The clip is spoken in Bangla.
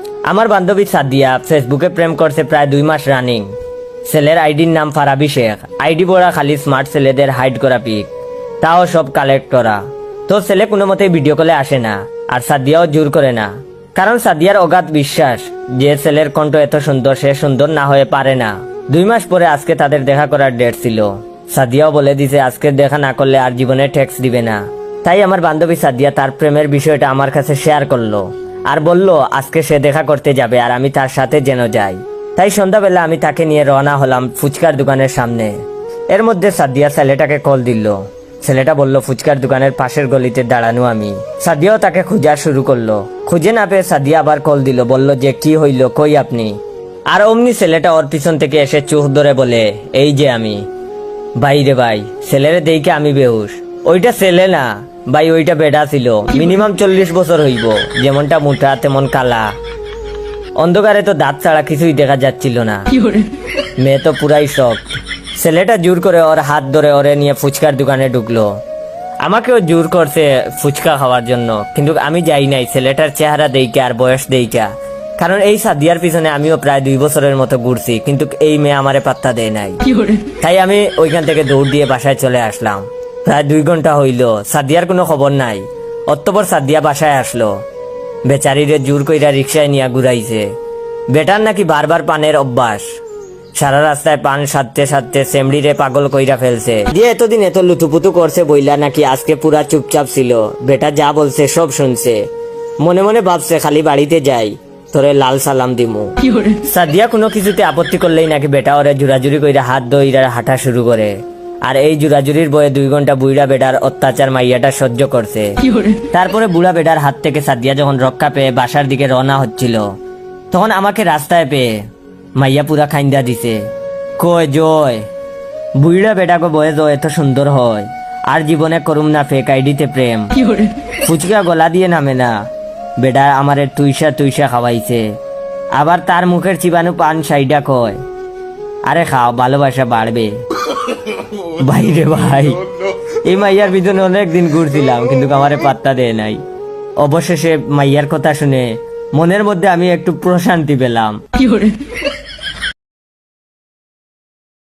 আমার বান্ধবী সাদিয়া ফেসবুকে প্রেম করছে প্রায় 2 মাস রানিং। ছেলের আইডির নাম ফারাবি শেখ। আইডি বড়া খালি স্মার্ট ছেলেদের হাইড করা পিক, তাও সব কালেক্ট করা। তো ছেলে কোনো মতে ভিডিও কলে আসে না, আর সাদিয়াও জোর করে না, কারণ সাদিয়ার অগাধ বিশ্বাস যে ছেলের কণ্ঠ এত সুন্দর, সে সুন্দর না হয়ে পারে না। 2 মাস পরে আজকে তাদের দেখা করার ডেট ছিল। সাদিয়াও বলে দিছে আজকে দেখা না করলে আর জীবনে টেক্স দিবে না। তাই আমার বান্ধবী সাদিয়া তার প্রেমের বিষয়টা আমার কাছে শেয়ার করলো, আর বলল আজকে সে দেখা করতে যাবে আর আমি তার সাথে যেন যাই। তাই সন্ধ্যাবেলা আমি তাকে নিয়ে রওনা হলাম ফুচকার দোকানের সামনে। এর মধ্যে সাদিয়া ছেলেটাকে কল দিল। ছেলেটা বলল ফুচকার দোকানের পাশের গলিতে দাঁড়ানো আমি। সাদিয়াও তাকে খোঁজা শুরু করলো। খুঁজে না পেয়ে সাদিয়া আবার কল দিল, বলল যে কি হইল, কই আপনি? আর অমনি ছেলেটা ওর পিছন থেকে এসে চোখ ধরে বলে এই যে আমি। ভাই রে ভাই, ছেলেরে দেখে আমি বেহুশ। ওইটা ছেলে না ভাই, ওইটা বেডা ছিল। মিনিমাম 40 বছর হইব, যেমনটা মোটা তেমন কালা। অন্ধকারে তো দাঁত ছাড়া কিছুই দেখা যাচ্ছিল না। মেয়ে তো পুরাই শখ। ছেলেটা জোর করে ওর হাত ধরে ওরে নিয়ে ফুচকার দোকানে ঢুকলো। আমাকেও জোর করছে ফুচকা খাওয়ার জন্য, কিন্তু আমি যাই নাই ছেলেটার চেহারা দেইকা আর বয়স দেইকা। কারণ এই সাদিয়ার পিছনে আমিও প্রায় 2 বছরের মতো ঘুরছি, কিন্তু এই মেয়ে আমারে পাত্তা দেয় নাই। তাই আমি ওইখান থেকে দৌড় দিয়ে বাসায় চলে আসলাম। প্রায় 2 ঘন্টা হইল, সাদিয়ার কোনো খবর নাই। অতঃপর সাদিয়া বাসায় আসলো। বেচারিরে জোর কইরা রিক্সায় নিয়ে ঘুরাইছে। বেটার নাকি বারবার পানের অভ্যাস। সারা রাস্তায় পান সাধতে সাধতে সেমড়িরে পাগল কইরা ফেলছে। যে এতদিন এত লুতুপুতু করছে বইলা নাকি আজকে পুরা চুপচাপ ছিল। বেটা যা বলছে সব শুনছে। মনে মনে ভাবছে খালি বাড়িতে যাই, তোরে লাল সালাম দিমু। সাদিয়া কোনো কিছুতে আপত্তি করলেই নাকি বেটা ওরে জুরাজুরি কইরা হাত ধইরা হাঁটা শুরু করে। আর এই জুরাজুরির বয়ে 2 ঘন্টা বুইড়া বেটার অত্যাচার মাইয়াটা সহ্য করছে। তারপরে বুড়া বেটার হাত থেকে সাদিয়া যখন রক্ষা পেয়ে বাসার দিকে রওনা হচ্ছিল, তখন আমাকে রাস্তায় পেয়ে মাইয়া পুরা খাইন্দা দিছে। কয় জয়, বুইড়া বেটাকে বয়ে এত সুন্দর হয়, আর জীবনে করুম না ফেক আইডিতে প্রেম। ফুচকা গলা দিয়ে নামে না। বেটা আমারে তুইসা খাওয়াইছে, আবার তার মুখের চিবানো পান সাইডা কয়। আরে খাও, ভালোবাসা বাড়বে। ভাই রে ভাই, এই মাইয়ার পিছনে অনেকদিন ঘুরছিলাম, কিন্তু আমারে পাত্তা দেয় নাই। অবশেষে মাইয়ার কথা শুনে মনের মধ্যে আমি একটু প্রশান্তি পেলাম।